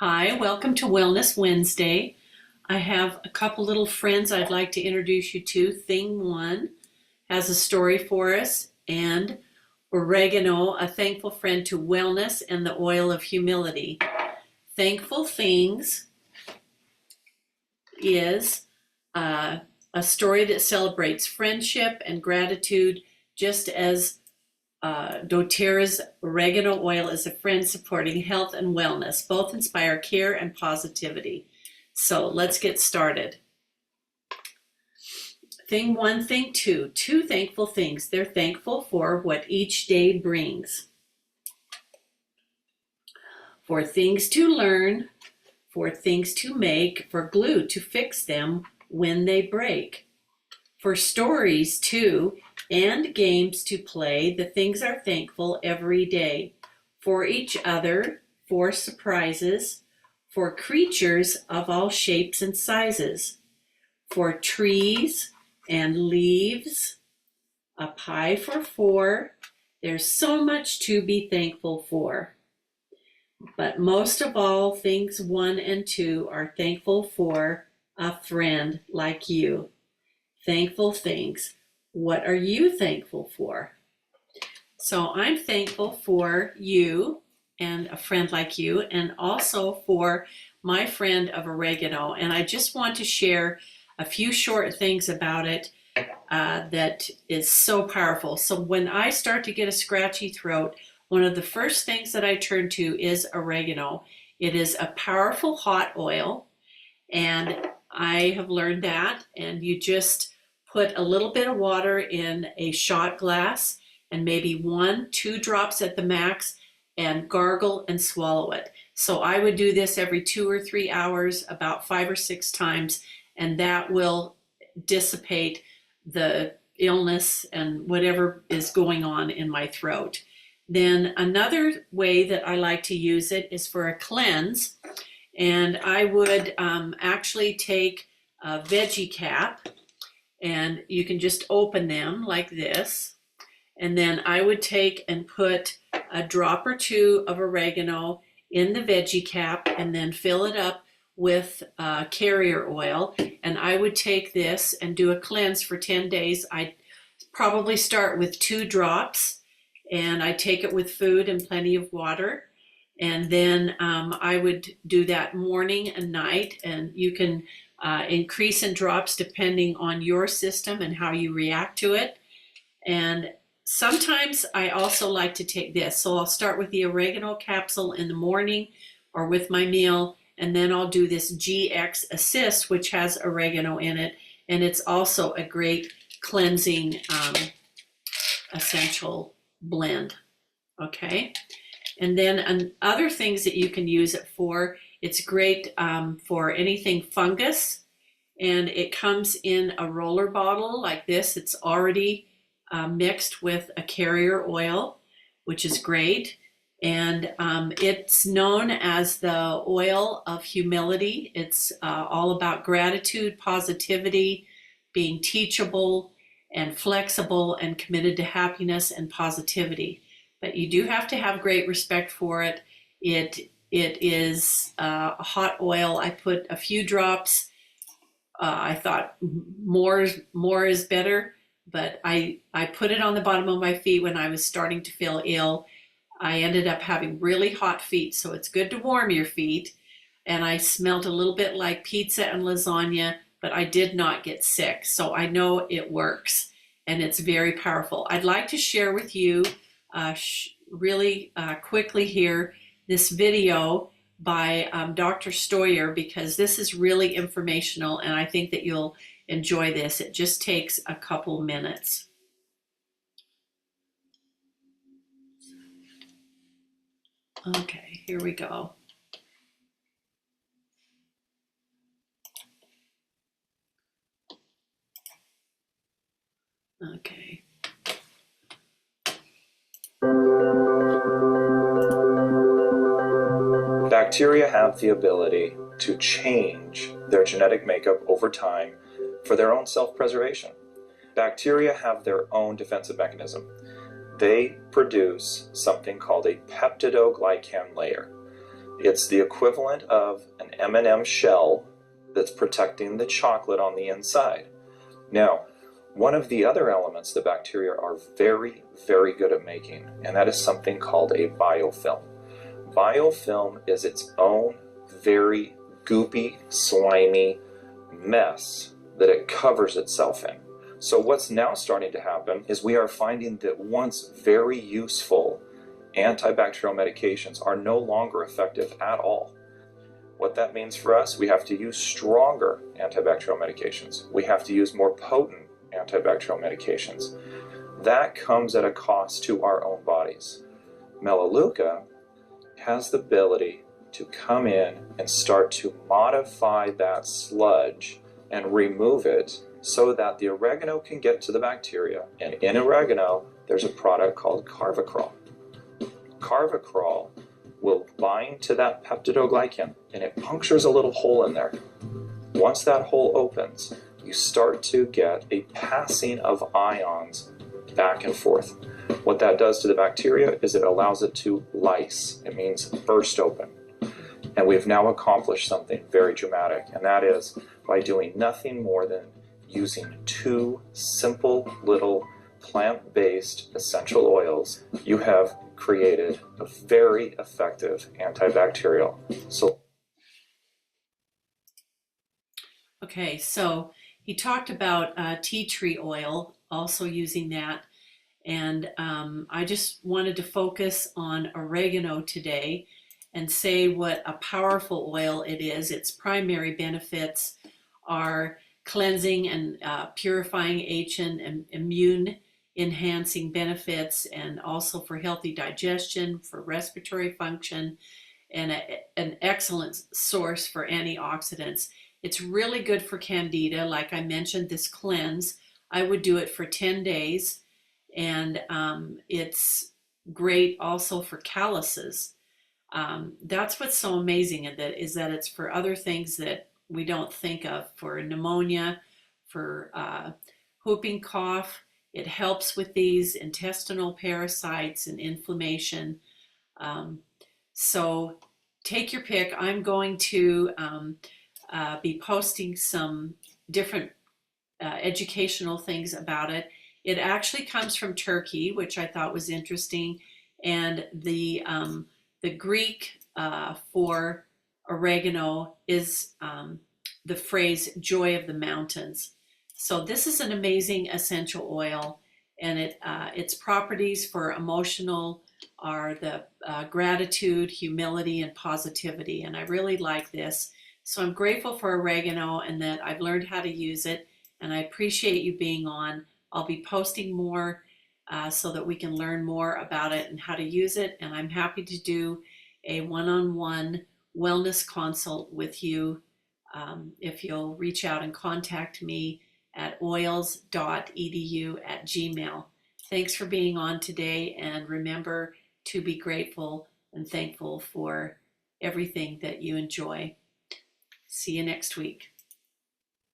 Hi, welcome to Wellness Wednesday. I have a couple little friends I'd like to introduce you to. Thing one has a story for us, and Oregano, a thankful friend to wellness and the oil of humility. Thankful Things is a story that celebrates friendship and gratitude, just as doTERRA's oregano oil is a friend supporting health and wellness. Both inspire care and positivity. So let's get started. Thing one, thing two. Two thankful things. They're thankful for what each day brings. For things to learn, for things to make, for glue to fix them when they break. For stories too, and games to play, the things are thankful every day. For each other, for surprises, for creatures of all shapes and sizes, for trees and leaves, a pie for four. There's so much to be thankful for. But most of all, things one and two are thankful for a friend like you. Thankful things. What are you thankful for? So I'm thankful for you and a friend like you, and also for my friend of oregano. And I just want to share a few short things about it that is so powerful. So when I start to get a scratchy throat, one of the first things that I turn to is oregano. It is a powerful hot oil, and I have learned that, and you just put a little bit of water in a shot glass and maybe 1-2 drops at the max, and gargle and swallow it. So I would do this every 2 or 3 hours, about 5 or 6 times, and that will dissipate the illness and whatever is going on in my throat. Then another way that I like to use it is for a cleanse, and I would actually take a veggie cap, and you can just open them like this, and then I would take and put a drop or two of oregano in the veggie cap and then fill it up with carrier oil, and I would take this and do a cleanse for 10 days. I'd probably start with 2 drops, and I take it with food and plenty of water, and then I would do that morning and night, and you can increase in drops depending on your system and how you react to it. And sometimes I also like to take this. So I'll start with the oregano capsule in the morning or with my meal, and then I'll do this GX Assist, which has oregano in it, and it's also a great cleansing essential blend. Okay, and then other things that you can use it for, it's great for anything fungus, and it comes in a roller bottle like this. It's already mixed with a carrier oil, which is great. And it's known as the oil of humility. It's all about gratitude, positivity, being teachable and flexible and committed to happiness and positivity. But you do have to have great respect for it. It is a hot oil. I put a few drops. I thought more is better, but I put it on the bottom of my feet when I was starting to feel ill. I ended up having really hot feet, so it's good to warm your feet. And I smelled a little bit like pizza and lasagna, but I did not get sick. So I know it works, and it's very powerful. I'd like to share with you really quickly here this video by Dr. Stoyer, because this is really informational, and I think that you'll enjoy this. It just takes a couple minutes. Okay, here we go. Okay. Bacteria have the ability to change their genetic makeup over time for their own self-preservation. Bacteria have their own defensive mechanism. They produce something called a peptidoglycan layer. It's the equivalent of an M&M shell that's protecting the chocolate on the inside. Now, one of the other elements the bacteria are very, very good at making, and that is something called a biofilm. Biofilm is its own very goopy, slimy mess that it covers itself in. So what's now starting to happen is we are finding that once very useful antibacterial medications are no longer effective at all. What that means for us, we have to use stronger antibacterial medications. We have to use more potent antibacterial medications. That comes at a cost to our own bodies. Melaleuca has the ability to come in and start to modify that sludge and remove it so that the oregano can get to the bacteria. And in oregano, there's a product called carvacrol. Carvacrol will bind to that peptidoglycan and it punctures a little hole in there. Once that hole opens, you start to get a passing of ions back and forth. What that does to the bacteria is it allows it to lyse. It means burst open. And we've now accomplished something very dramatic, and that is by doing nothing more than using 2 simple little plant-based essential oils, you have created a very effective antibacterial. Okay, so he talked about tea tree oil, also using that. And I just wanted to focus on oregano today and say what a powerful oil it is. Its primary benefits are cleansing and purifying agent and immune enhancing benefits, and also for healthy digestion, for respiratory function, and an excellent source for antioxidants. It's really good for candida. Like I mentioned, this cleanse, I would do it for 10 days. And it's great also for calluses. That's what's so amazing in that, is that it's for other things that we don't think of, for pneumonia, for whooping cough. It helps with these intestinal parasites and inflammation. So take your pick. I'm going to be posting some different educational things about it. It actually comes from Turkey, which I thought was interesting, and the Greek for oregano is the phrase "joy of the mountains." So this is an amazing essential oil, and its properties for emotional are the gratitude, humility, and positivity. And I really like this. So I'm grateful for oregano and that I've learned how to use it, and I appreciate you being on. I'll be posting more so that we can learn more about it and how to use it. And I'm happy to do a one-on-one wellness consult with you if you'll reach out and contact me at oils.edu@gmail. Thanks for being on today, and remember to be grateful and thankful for everything that you enjoy. See you next week.